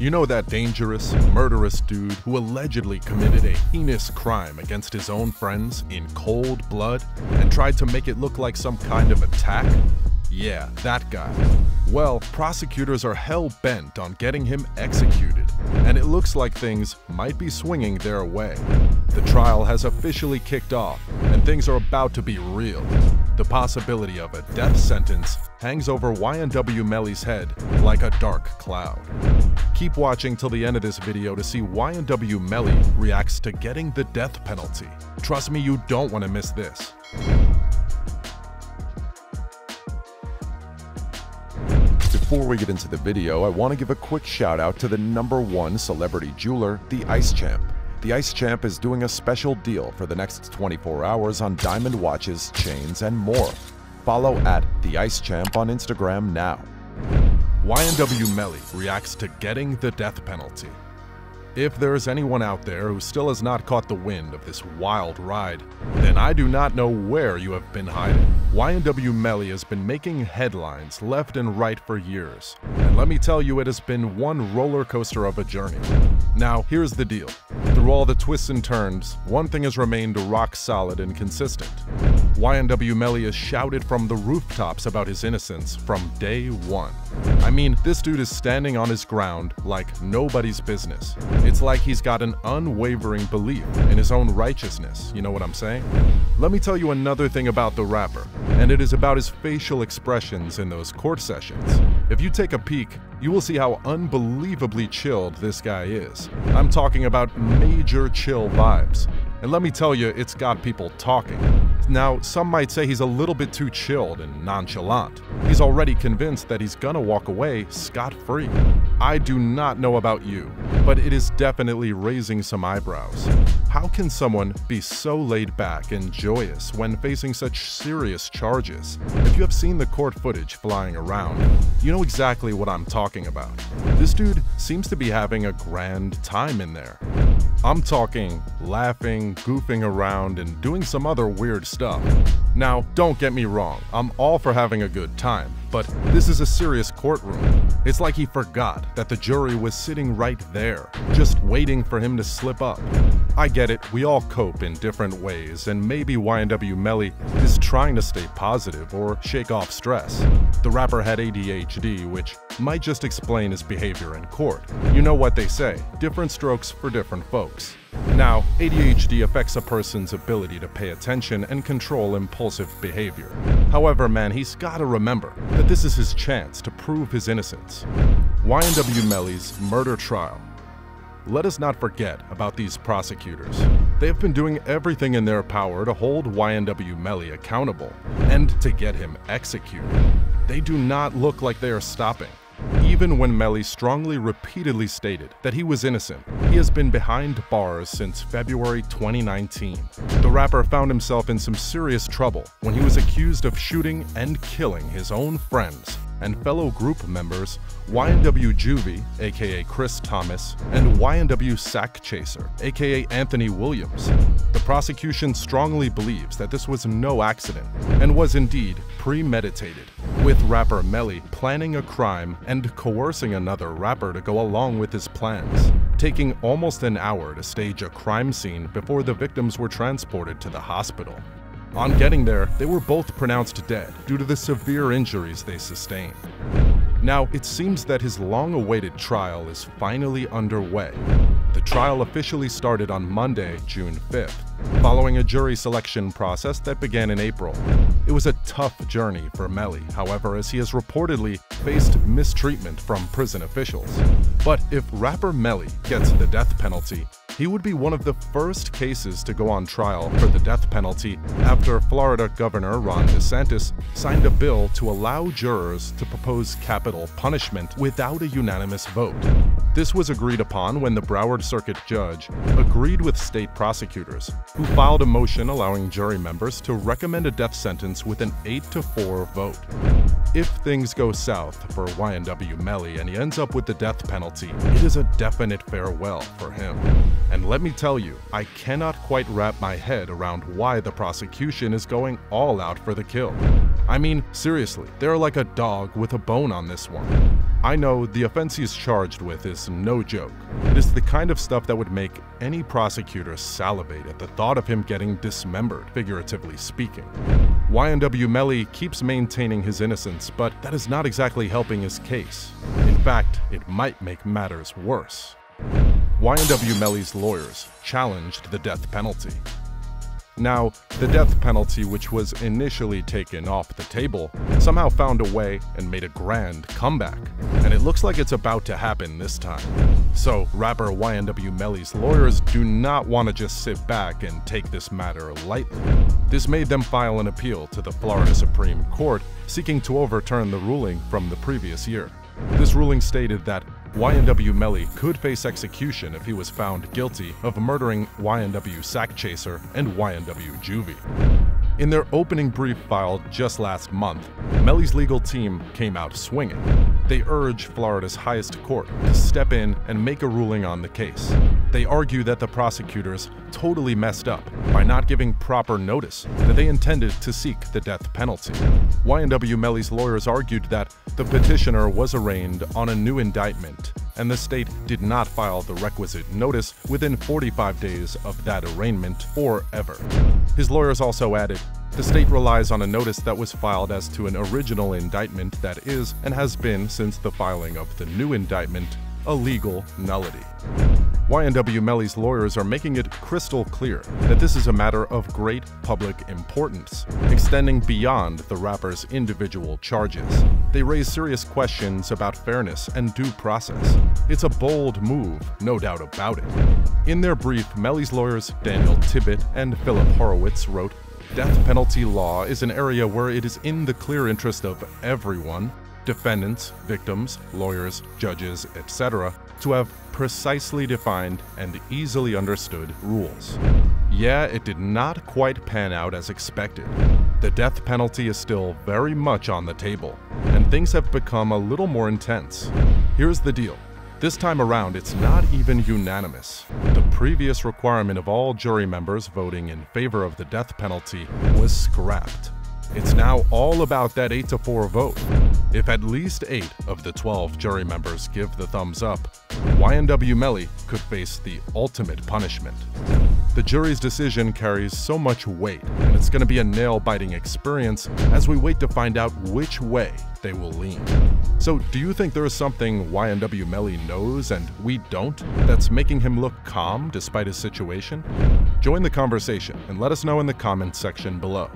You know that dangerous, murderous dude who allegedly committed a heinous crime against his own friends in cold blood and tried to make it look like some kind of attack? Yeah, that guy. Well, prosecutors are hell-bent on getting him executed, and it looks like things might be swinging their way. The trial has officially kicked off, and things are about to be real. The possibility of a death sentence hangs over YNW Melly's head like a dark cloud. Keep watching till the end of this video to see YNW Melly reacts to getting the death penalty. Trust me, you don't want to miss this. Before we get into the video, I want to give a quick shout out to the #1 celebrity jeweler, the Ice Champ. The Ice Champ is doing a special deal for the next 24 hours on diamond watches, chains, and more. Follow at the Ice Champ on Instagram now. YNW Melly reacts to getting the death penalty. If there is anyone out there who still has not caught the wind of this wild ride, then I do not know where you have been hiding. YNW Melly has been making headlines left and right for years, and let me tell you, it has been one roller coaster of a journey. Now, here's the deal. Through all the twists and turns, one thing has remained rock solid and consistent. YNW Melly has shouted from the rooftops about his innocence from day one. I mean, this dude is standing on his ground like nobody's business. It's like he's got an unwavering belief in his own righteousness, you know what I'm saying? Let me tell you another thing about the rapper, and it is about his facial expressions in those court sessions. If you take a peek, you will see how unbelievably chilled this guy is. I'm talking about major chill vibes. And let me tell you, it's got people talking. Now, some might say he's a little bit too chilled and nonchalant. He's already convinced that he's gonna walk away scot-free. I do not know about you, but it is definitely raising some eyebrows. How can someone be so laid back and joyous when facing such serious charges? If you have seen the court footage flying around, you know exactly what I'm talking about. This dude seems to be having a grand time in there. I'm talking laughing, goofing around, and doing some other weird stuff. Now, don't get me wrong, I'm all for having a good time, but this is a serious courtroom. It's like he forgot that the jury was sitting right there, just waiting for him to slip up. I get it, we all cope in different ways, and maybe YNW Melly is trying to stay positive or shake off stress. The rapper had ADHD, which might just explain his behavior in court. You know what they say, different strokes for different folks. Now, ADHD affects a person's ability to pay attention and control impulsive behavior. However, man, he's gotta remember that this is his chance to prove his innocence. YNW Melly's murder trial. Let us not forget about these prosecutors. They have been doing everything in their power to hold YNW Melly accountable and to get him executed. They do not look like they are stopping. Even when Melly strongly repeatedly stated that he was innocent, he has been behind bars since February 2019. The rapper found himself in some serious trouble when he was accused of shooting and killing his own friends and fellow group members YNW Juvie, aka Chris Thomas, and YNW Sack Chaser, aka Anthony Williams. The prosecution strongly believes that this was no accident and was indeed premeditated, with rapper Melly planning a crime and coercing another rapper to go along with his plans, taking almost an hour to stage a crime scene before the victims were transported to the hospital. On getting there, they were both pronounced dead due to the severe injuries they sustained. Now, it seems that his long-awaited trial is finally underway. The trial officially started on Monday, June 5th, following a jury selection process that began in April. It was a tough journey for Melly, however, as he has reportedly faced mistreatment from prison officials. But if rapper Melly gets the death penalty, he would be one of the first cases to go on trial for the death penalty after Florida Governor Ron DeSantis signed a bill to allow jurors to propose capital punishment without a unanimous vote. This was agreed upon when the Broward Circuit judge agreed with state prosecutors, who filed a motion allowing jury members to recommend a death sentence with an 8-4 vote. If things go south for YNW Melly and he ends up with the death penalty, it is a definite farewell for him. And let me tell you, I cannot quite wrap my head around why the prosecution is going all out for the kill. I mean, seriously, they're like a dog with a bone on this one. I know the offense he's charged with is no joke. It is the kind of stuff that would make any prosecutor salivate at the thought of him getting dismembered, figuratively speaking. YNW Melly keeps maintaining his innocence, but that is not exactly helping his case. In fact, it might make matters worse. YNW Melly's lawyers challenged the death penalty. Now, the death penalty, which was initially taken off the table, somehow found a way and made a grand comeback, and it looks like it's about to happen this time. So, rapper YNW Melly's lawyers do not want to just sit back and take this matter lightly. This made them file an appeal to the Florida Supreme Court, seeking to overturn the ruling from the previous year. This ruling stated that YNW Melly could face execution if he was found guilty of murdering YNW Sack Chaser and YNW Juvie. In their opening brief filed just last month, Melly's legal team came out swinging. They urge Florida's highest court to step in and make a ruling on the case. They argue that the prosecutors totally messed up by not giving proper notice that they intended to seek the death penalty. YNW Melly's lawyers argued that the petitioner was arraigned on a new indictment, and the state did not file the requisite notice within 45 days of that arraignment or ever. His lawyers also added, the state relies on a notice that was filed as to an original indictment that is, and has been since the filing of the new indictment, a legal nullity. YNW Melly's lawyers are making it crystal clear that this is a matter of great public importance, extending beyond the rapper's individual charges. They raise serious questions about fairness and due process. It's a bold move, no doubt about it. In their brief, Melly's lawyers Daniel Tibbet and Philip Horowitz wrote, "Death penalty law is an area where it is in the clear interest of everyone, defendants, victims, lawyers, judges, etc., to have precisely defined and easily understood rules." Yeah, it did not quite pan out as expected. The death penalty is still very much on the table, and things have become a little more intense. Here's the deal. This time around, it's not even unanimous. The previous requirement of all jury members voting in favor of the death penalty was scrapped. It's now all about that 8-4 vote. If at least 8 of the 12 jury members give the thumbs up, YNW Melly could face the ultimate punishment. The jury's decision carries so much weight, and it's going to be a nail-biting experience as we wait to find out which way they will lean. So, do you think there is something YNW Melly knows and we don't that's making him look calm despite his situation? Join the conversation and let us know in the comments section below.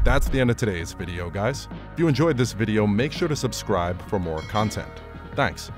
That's the end of today's video, guys. If you enjoyed this video, make sure to subscribe for more content. Thanks.